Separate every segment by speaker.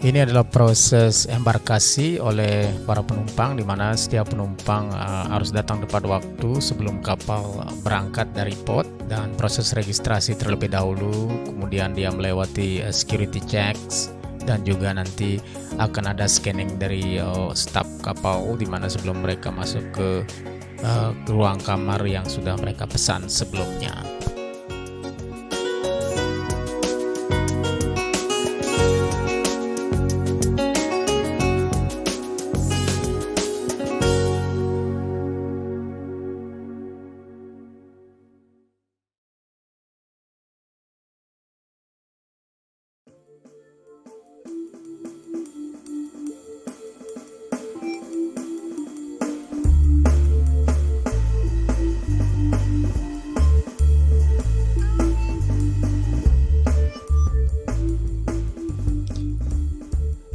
Speaker 1: Ini adalah proses embarkasi oleh para penumpang, di mana setiap penumpang harus datang tepat waktu sebelum kapal berangkat dari port, dan proses registrasi terlebih dahulu, kemudian dia melewati security checks, dan juga nanti akan ada scanning dari staf kapal, di mana sebelum mereka masuk ke ruang kamar yang sudah mereka pesan sebelumnya.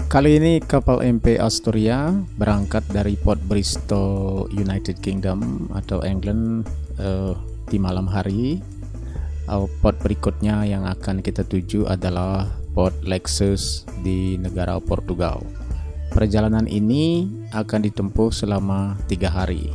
Speaker 1: Kali ini kapal MP Astoria berangkat dari Port Bristol, United Kingdom atau England di malam hari. Port berikutnya yang akan kita tuju adalah Port Lexus di negara Portugal. Perjalanan ini akan ditempuh selama 3 hari.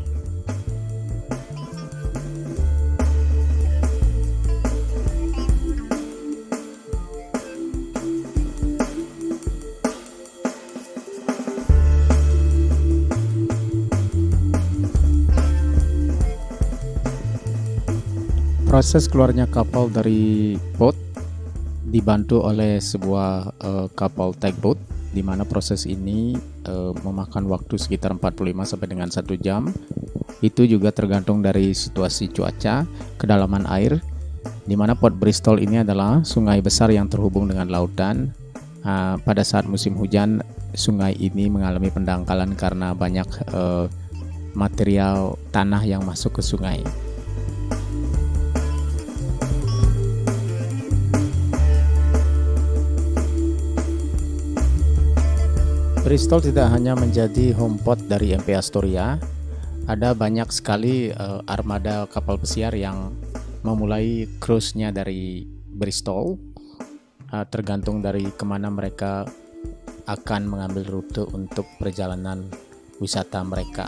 Speaker 1: Proses keluarnya kapal dari port dibantu oleh sebuah kapal tugboat, di mana proses ini memakan waktu sekitar 45 sampai dengan 1 jam. Itu juga tergantung dari situasi cuaca, kedalaman air, di mana Port Bristol ini adalah sungai besar yang terhubung dengan lautan. Pada saat musim hujan, sungai ini mengalami pendangkalan karena banyak material tanah yang masuk ke sungai. Bristol tidak hanya menjadi home port dari MP Astoria, ada banyak sekali armada kapal pesiar yang memulai cruise-nya dari Bristol, tergantung dari kemana mereka akan mengambil rute untuk perjalanan wisata mereka.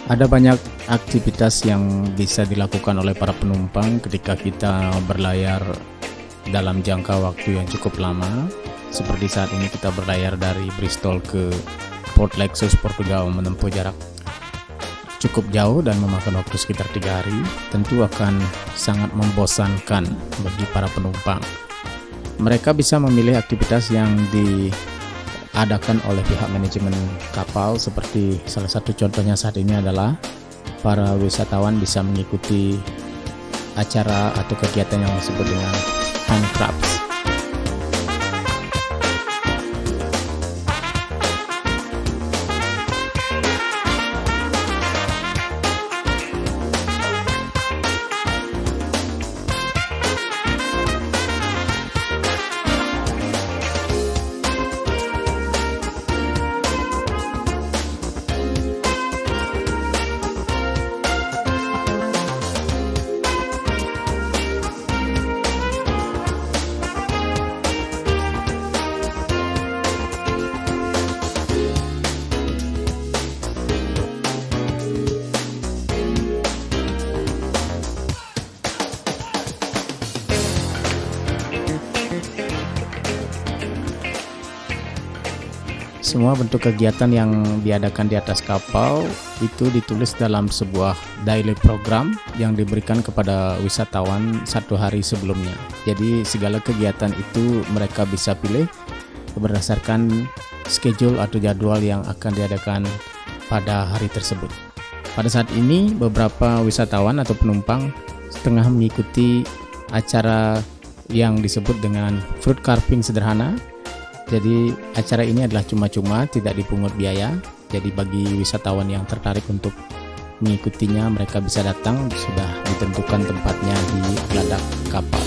Speaker 1: Ada banyak aktivitas yang bisa dilakukan oleh para penumpang ketika kita berlayar dalam jangka waktu yang cukup lama. Seperti saat ini kita berlayar dari Bristol ke Port Lexus, Portugal, menempuh jarak cukup jauh dan memakan waktu sekitar 3 hari. Tentu akan sangat membosankan bagi para penumpang. Mereka bisa memilih aktivitas yang diadakan oleh pihak manajemen kapal, seperti salah satu contohnya saat ini adalah para wisatawan bisa mengikuti acara atau kegiatan yang disebut dengan handcrafts. Semua bentuk kegiatan yang diadakan di atas kapal itu ditulis dalam sebuah daily program yang diberikan kepada wisatawan 1 hari sebelumnya. Jadi segala kegiatan itu mereka bisa pilih berdasarkan schedule atau jadwal yang akan diadakan pada hari tersebut. Pada saat ini beberapa wisatawan atau penumpang tengah mengikuti acara yang disebut dengan fruit carving sederhana. Jadi acara ini adalah cuma-cuma, tidak dipungut biaya. Jadi bagi wisatawan yang tertarik untuk mengikutinya, mereka bisa datang, sudah ditentukan tempatnya di geladak kapal.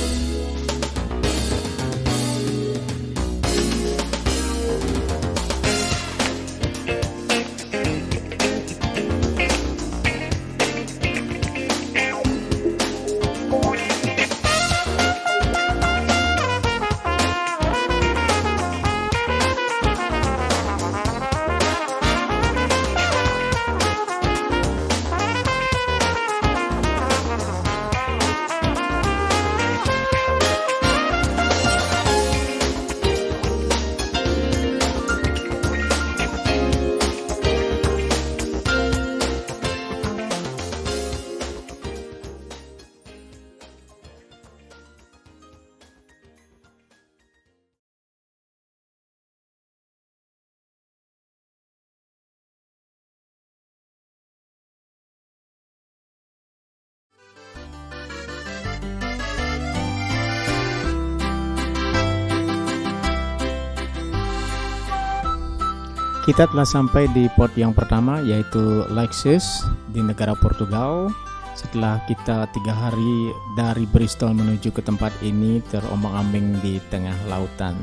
Speaker 1: Kita telah sampai di port yang pertama, yaitu Lexus di negara Portugal. Setelah kita 3 hari dari Bristol menuju ke tempat ini terombang-ambing di tengah lautan.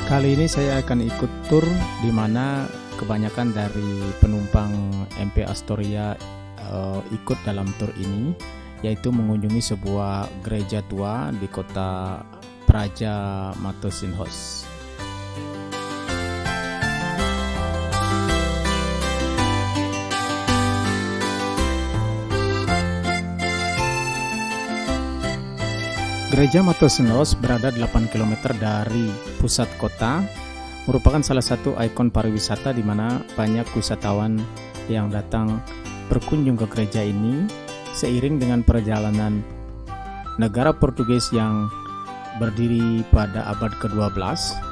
Speaker 1: Kali ini saya akan ikut tur di mana kebanyakan dari penumpang MP Astoria ikut dalam tur ini, yaitu mengunjungi sebuah gereja tua di kota Praja Matosinhos. Gereja Matosinhos berada 8 km dari pusat kota, merupakan salah satu ikon pariwisata di mana banyak wisatawan yang datang berkunjung ke gereja ini seiring dengan perjalanan negara Portugis yang berdiri pada abad ke-12.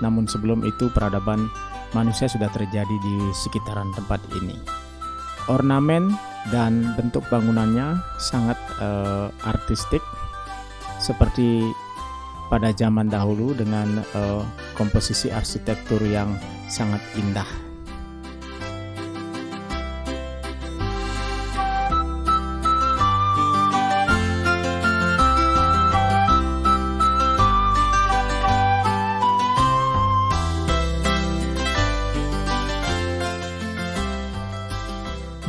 Speaker 1: Namun sebelum itu peradaban manusia sudah terjadi di sekitaran tempat ini. Ornamen dan bentuk bangunannya sangat artistik, seperti pada zaman dahulu dengan komposisi arsitektur yang sangat indah.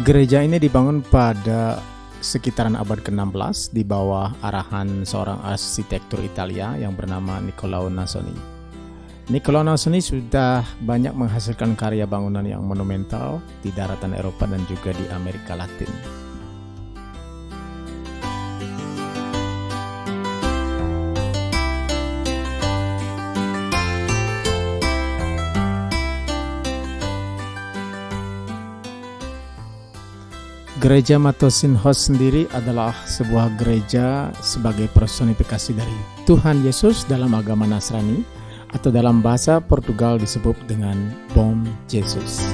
Speaker 1: Gereja ini dibangun pada sekitaran abad ke-16 di bawah arahan seorang arsitektur Italia yang bernama Niccolò Nasoni. Niccolò Nasoni sudah banyak menghasilkan karya bangunan yang monumental di daratan Eropa dan juga di Amerika Latin. Gereja Matosinhos sendiri adalah sebuah gereja sebagai personifikasi dari Tuhan Yesus dalam agama Nasrani, atau dalam bahasa Portugal disebut dengan Bom Jesus.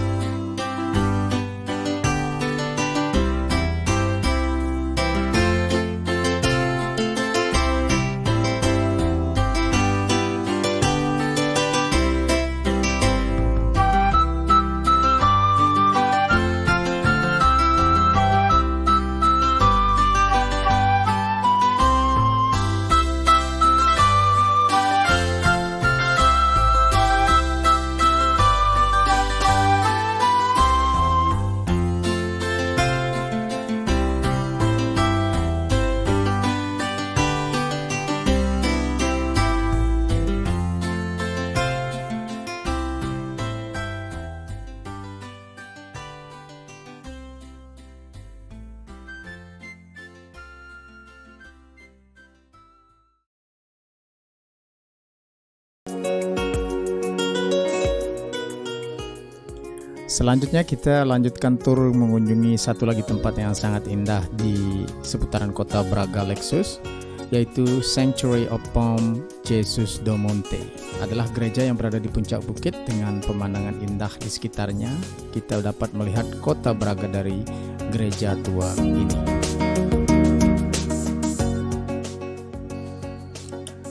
Speaker 1: Selanjutnya kita lanjutkan tur mengunjungi satu lagi tempat yang sangat indah di seputaran kota Braga Lexus, yaitu Sanctuary of Palm Jesus do Monte. Adalah gereja yang berada di puncak bukit dengan pemandangan indah di sekitarnya. Kita dapat melihat kota Braga dari gereja tua ini.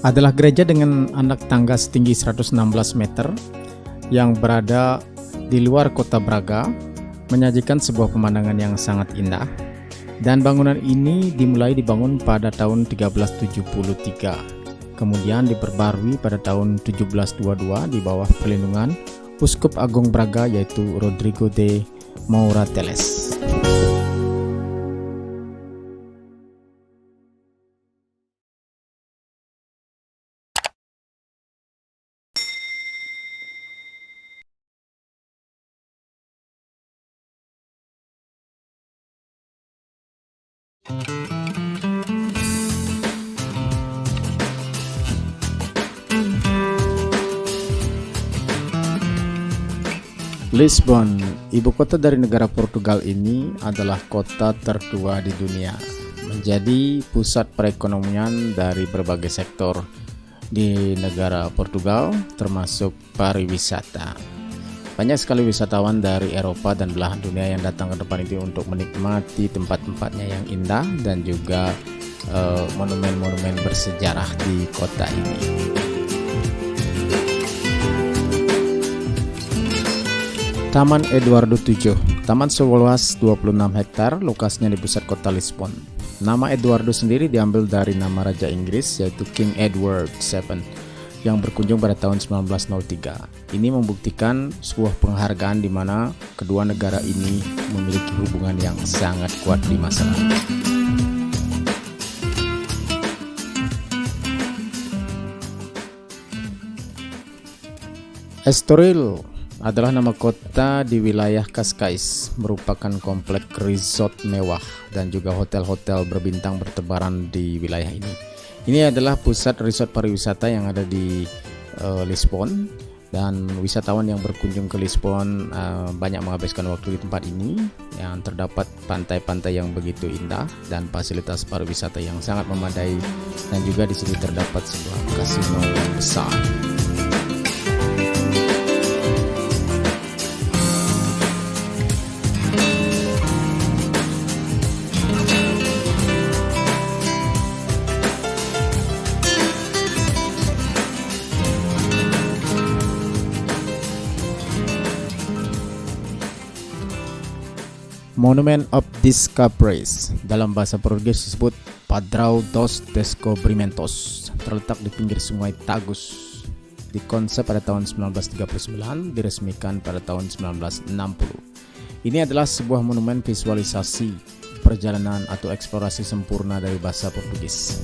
Speaker 1: Adalah gereja dengan anak tangga setinggi 116 meter yang berada di luar kota Braga, menyajikan sebuah pemandangan yang sangat indah. Dan bangunan ini dimulai dibangun pada tahun 1373, kemudian diperbarui pada tahun 1722 di bawah perlindungan Uskup Agung Braga, yaitu Rodrigo de Moura Teles. Lisbon, ibu kota dari negara Portugal ini, adalah kota tertua di dunia, menjadi pusat perekonomian dari berbagai sektor di negara Portugal, termasuk pariwisata. Banyak sekali wisatawan dari Eropa dan belahan dunia yang datang ke tempat ini untuk menikmati tempat-tempatnya yang indah dan juga monumen-monumen bersejarah di kota ini. Taman Eduardo VII, taman seluas 26 hektar, lokasinya di pusat kota Lisbon. Nama Eduardo sendiri diambil dari nama Raja Inggris, yaitu King Edward VII, yang berkunjung pada tahun 1903. Ini membuktikan sebuah penghargaan di mana kedua negara ini memiliki hubungan yang sangat kuat di masa lalu. Estoril adalah nama kota di wilayah Cascais, merupakan komplek resort mewah dan juga hotel-hotel berbintang bertebaran di wilayah ini. Ini adalah pusat resort pariwisata yang ada di Lisbon, dan wisatawan yang berkunjung ke Lisbon banyak menghabiskan waktu di tempat ini, yang terdapat pantai-pantai yang begitu indah dan fasilitas pariwisata yang sangat memadai, dan juga di sini terdapat sebuah kasino yang besar. Monument of Discoveries, dalam bahasa Portugis disebut Padrão dos Descobrimentos, terletak di pinggir sungai Tagus. Dikonsep pada tahun 1939, diresmikan pada tahun 1960. Ini adalah sebuah monumen visualisasi perjalanan atau eksplorasi sempurna dari bahasa Portugis.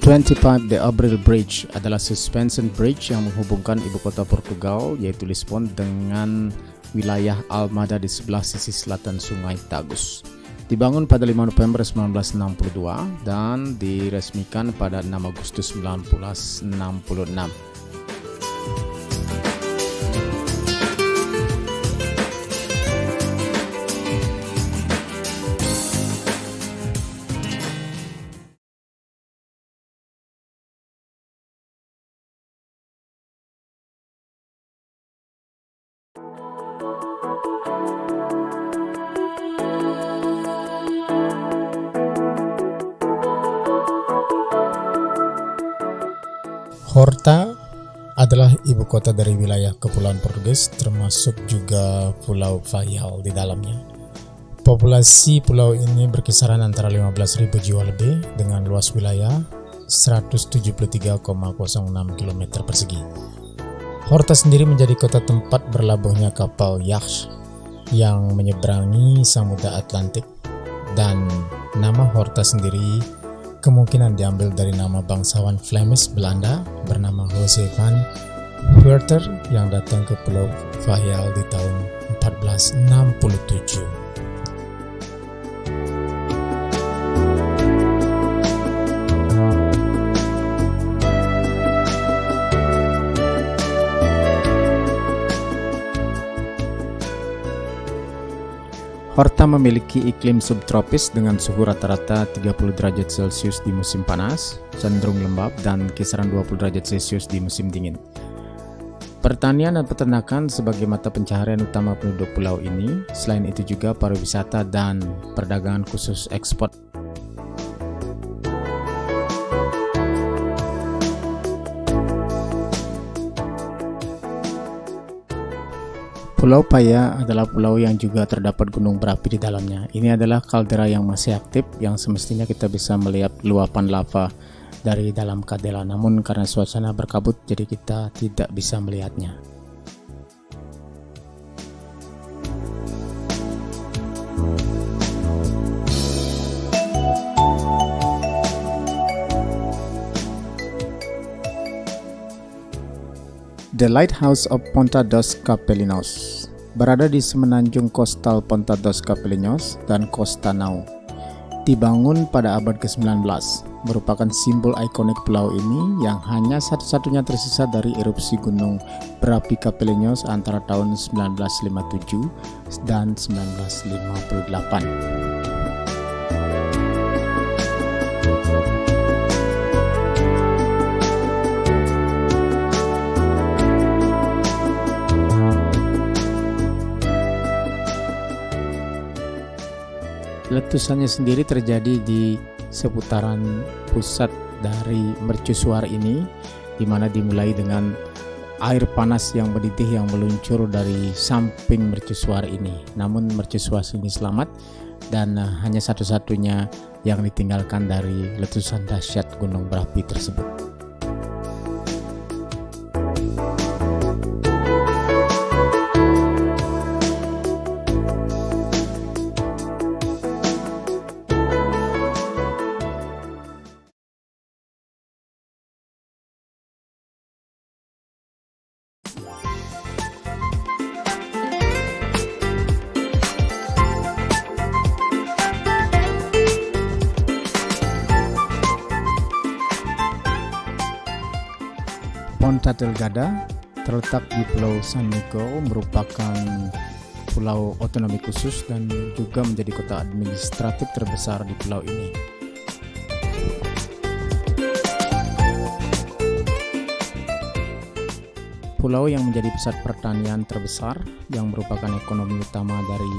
Speaker 1: 25 de Abril Bridge adalah suspension bridge yang menghubungkan ibu kota Portugal, yaitu Lisbon, dengan wilayah Almada di sebelah sisi selatan sungai Tagus. Dibangun pada 5 November 1962 dan diresmikan pada 6 Agustus 1966. Horta adalah ibu kota dari wilayah Kepulauan Portugis, termasuk juga Pulau Faial di dalamnya. Populasi pulau ini berkisaran antara 15.000 jiwa lebih dengan luas wilayah 173,06 km persegi. Horta sendiri menjadi kota tempat berlabuhnya kapal yacht yang menyeberangi Samudra Atlantik, dan nama Horta sendiri kemungkinan diambil dari nama bangsawan Flemish Belanda bernama Jose van Werter yang datang ke Pulau Faial di tahun 1467. Horta memiliki iklim subtropis dengan suhu rata-rata 30 derajat Celcius di musim panas, cenderung lembab, dan kisaran 20 derajat Celcius di musim dingin. Pertanian dan peternakan sebagai mata pencaharian utama penduduk pulau ini. Selain itu juga pariwisata dan perdagangan khusus ekspor. Pulau Paya adalah pulau yang juga terdapat gunung berapi di dalamnya. Ini adalah kaldera yang masih aktif yang semestinya kita bisa melihat luapan lava dari dalam kaldera. Namun karena suasana berkabut jadi kita tidak bisa melihatnya. The Lighthouse of Ponta dos Capelinos berada di semenanjung kostal Ponta dos Capelinos dan Costa Nau. Dibangun pada abad ke-19, merupakan simbol ikonik pulau ini yang hanya satu-satunya tersisa dari erupsi gunung berapi Capelinos antara tahun 1957 dan 1958. Letusannya sendiri terjadi di seputaran pusat dari mercusuar ini, di mana dimulai dengan air panas yang mendidih yang meluncur dari samping mercusuar ini. Namun mercusuar ini selamat dan hanya satu-satunya yang ditinggalkan dari letusan dahsyat gunung berapi tersebut. Ponta Delgada terletak di Pulau San Miguel, merupakan pulau otonomi khusus dan juga menjadi kota administratif terbesar di pulau ini. Pulau yang menjadi pusat pertanian terbesar yang merupakan ekonomi utama dari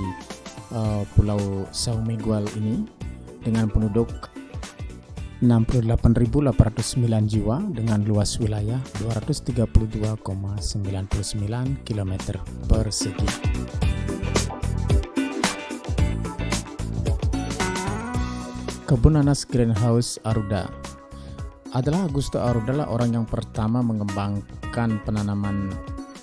Speaker 1: Pulau São Miguel ini, dengan penduduk 68.809 jiwa dengan luas wilayah 232,99 km persegi. Kebun nanas Greenhouse Aruda adalah Augusto Aruda lah orang yang pertama mengembangkan penanaman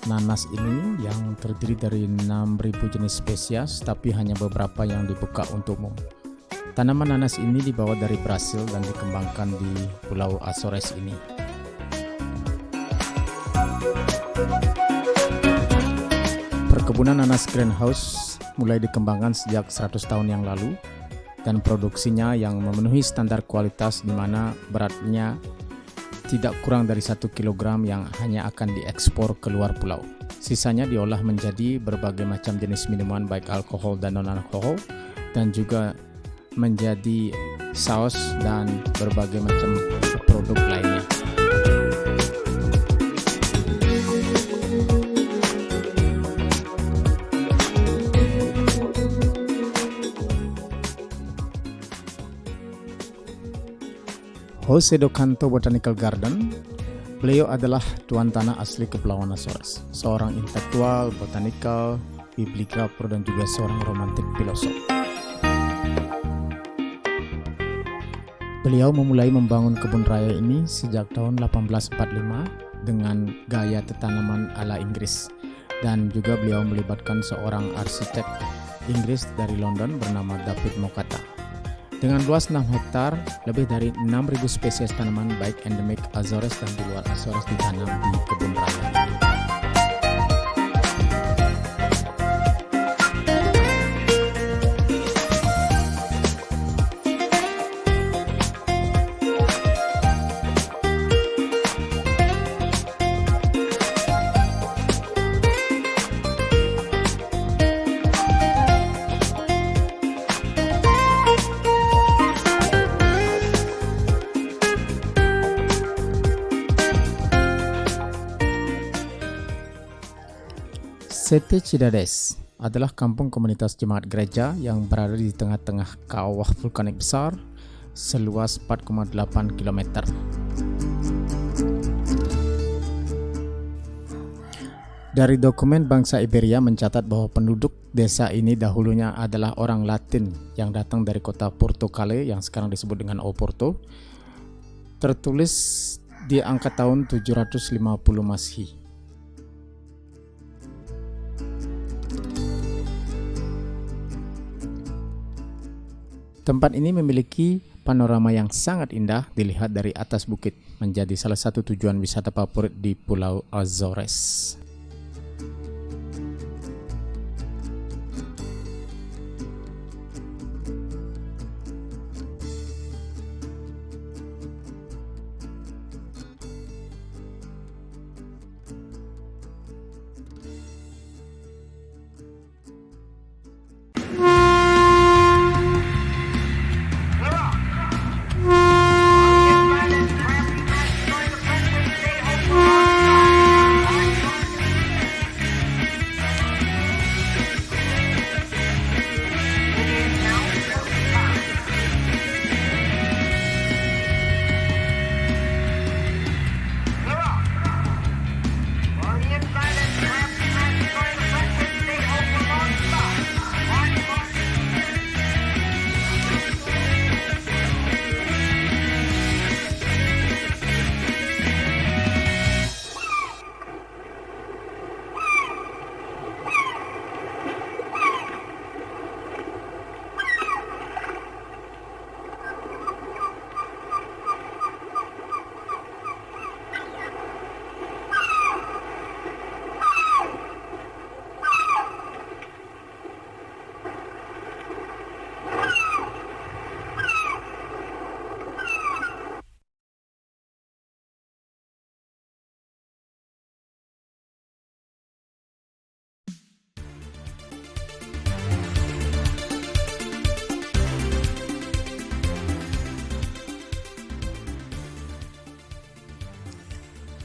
Speaker 1: nanas ini yang terdiri dari 6.000 jenis spesies, tapi hanya beberapa yang dibuka untuk umum. Tanaman nanas ini dibawa dari Brasil dan dikembangkan di Pulau Azores ini. Perkebunan nanas Greenhouse mulai dikembangkan sejak 100 tahun yang lalu dan produksinya yang memenuhi standar kualitas, di mana beratnya tidak kurang dari 1 kg yang hanya akan diekspor ke luar pulau. Sisanya diolah menjadi berbagai macam jenis minuman baik alkohol dan non-alkohol, dan juga menjadi saus dan berbagai macam produk lainnya. Jose do Canto Botanical Garden, beliau adalah tuan tanah asli Kepulauan Azores, seorang intelektual, botanikal, bibliografer, dan juga seorang romantik filosof. Beliau memulai membangun kebun raya ini sejak tahun 1845 dengan gaya tanaman ala Inggris, dan juga beliau melibatkan seorang arsitek Inggris dari London bernama David Mokata. Dengan luas 6 hektar, lebih dari 6.000 spesies tanaman baik endemik Azores dan di luar Azores ditanam di kebun raya ini. Sete Cidades adalah kampung komunitas jemaat gereja yang berada di tengah-tengah kawah vulkanik besar seluas 4,8 km. Dari dokumen bangsa Iberia mencatat bahwa penduduk desa ini dahulunya adalah orang Latin yang datang dari kota Portocale yang sekarang disebut dengan Oporto. Tertulis di angka tahun 750 Masehi. Tempat ini memiliki panorama yang sangat indah dilihat dari atas bukit, menjadi salah satu tujuan wisata favorit di Pulau Azores.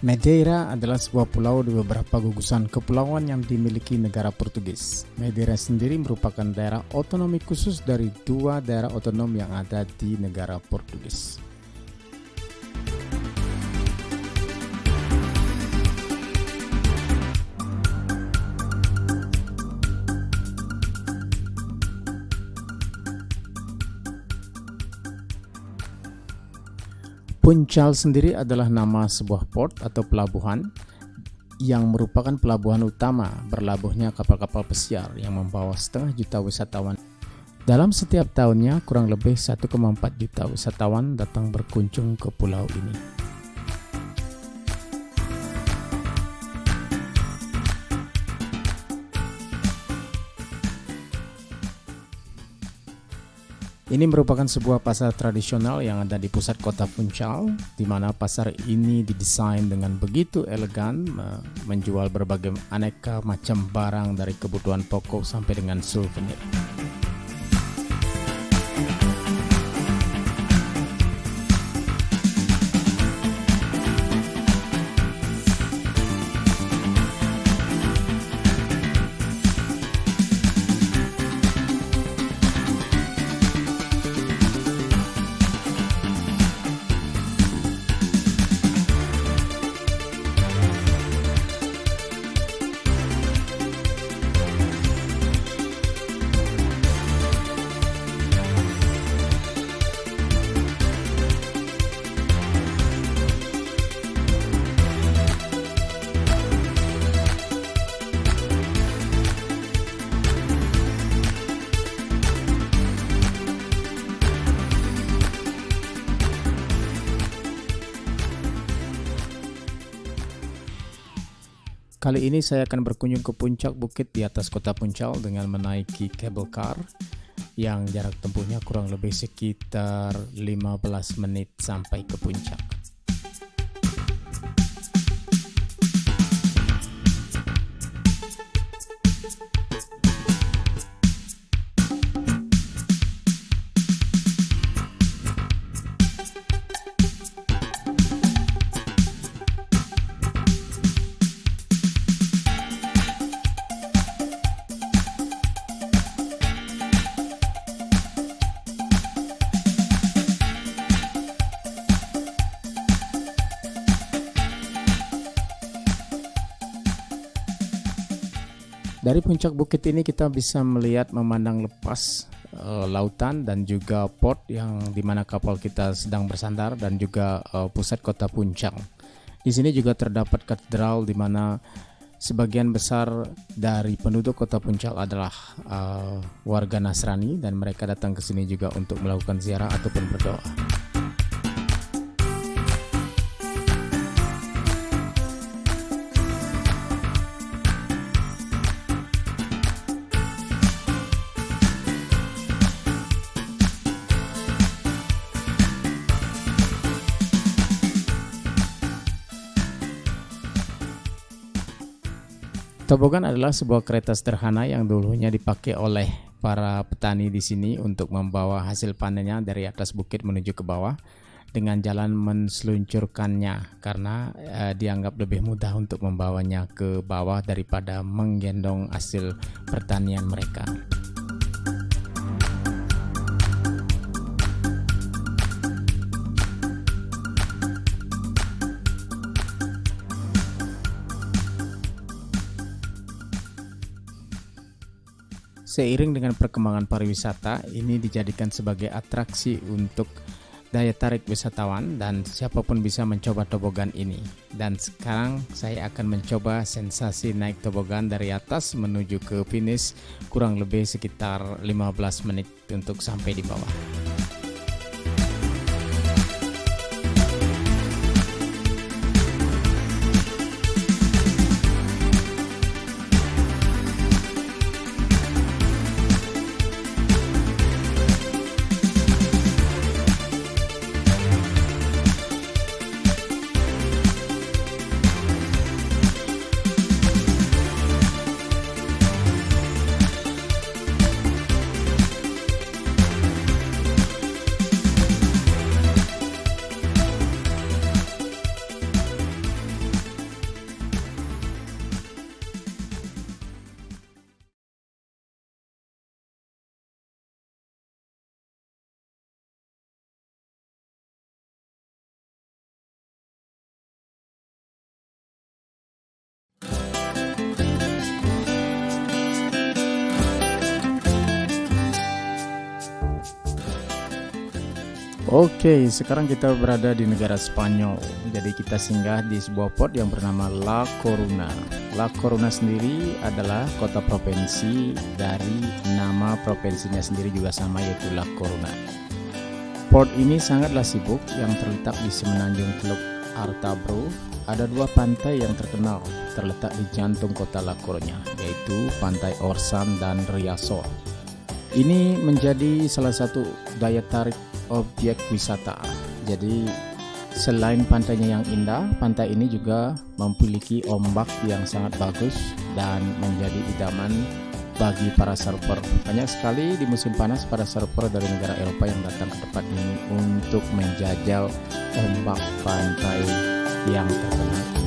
Speaker 1: Madeira adalah sebuah pulau di beberapa gugusan kepulauan yang dimiliki negara Portugis. Madeira sendiri merupakan daerah otonomi khusus dari dua daerah otonom yang ada di negara Portugis. Funchal sendiri adalah nama sebuah port atau pelabuhan yang merupakan pelabuhan utama berlabuhnya kapal-kapal pesiar yang membawa 500,000 wisatawan. Dalam setiap tahunnya, kurang lebih 1,4 juta wisatawan datang berkunjung ke pulau ini. Ini merupakan sebuah pasar tradisional yang ada di pusat kota Funchal, di mana pasar ini didesain dengan begitu elegan, menjual berbagai aneka macam barang dari kebutuhan pokok sampai dengan souvenir. Kali ini saya akan berkunjung ke puncak bukit di atas kota Funchal dengan menaiki cable car yang jarak tempuhnya kurang lebih sekitar 15 menit sampai ke puncak. Dari puncak bukit ini kita bisa melihat memandang lepas lautan dan juga port yang dimana kapal kita sedang bersandar, dan juga pusat kota Puncang. Di sini juga terdapat katedral di mana sebagian besar dari penduduk kota Puncak adalah warga Nasrani, dan mereka datang ke sini juga untuk melakukan ziarah ataupun berdoa. Tobogan adalah sebuah kereta sederhana yang dulunya dipakai oleh para petani di sini untuk membawa hasil panennya dari atas bukit menuju ke bawah dengan jalan menseluncurkannya, karena dianggap lebih mudah untuk membawanya ke bawah daripada menggendong hasil pertanian mereka. Seiring dengan perkembangan pariwisata, ini dijadikan sebagai atraksi untuk daya tarik wisatawan, dan siapapun bisa mencoba tobogan ini. Dan sekarang saya akan mencoba sensasi naik tobogan dari atas menuju ke finish, kurang lebih sekitar 15 menit untuk sampai di bawah. Oke, sekarang kita berada di negara Spanyol. Jadi kita singgah di sebuah port yang bernama La Coruna. La Coruna sendiri adalah kota provinsi dari nama provinsinya sendiri juga sama, yaitu La Coruna. Port ini sangatlah sibuk yang terletak di semenanjung Teluk Artabro. Ada dua pantai yang terkenal terletak di jantung kota La Coruña, yaitu Pantai Orsan dan Riasor. Ini menjadi salah satu daya tarik objek wisata. Jadi selain pantainya yang indah, pantai ini juga memiliki ombak yang sangat bagus dan menjadi idaman bagi para surfer. Banyak sekali di musim panas para surfer dari negara Eropa yang datang ke tempat ini untuk menjajal ombak pantai yang terkenal ini.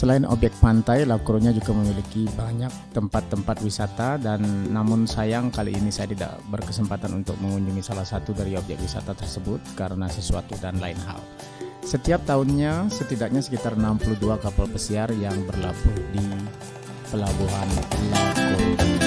Speaker 1: Selain objek pantai, La Coruña juga memiliki banyak tempat-tempat wisata, dan namun sayang kali ini saya tidak berkesempatan untuk mengunjungi salah satu dari objek wisata tersebut karena sesuatu dan lain hal. Setiap tahunnya setidaknya sekitar 62 kapal pesiar yang berlabuh di pelabuhan La Coruña.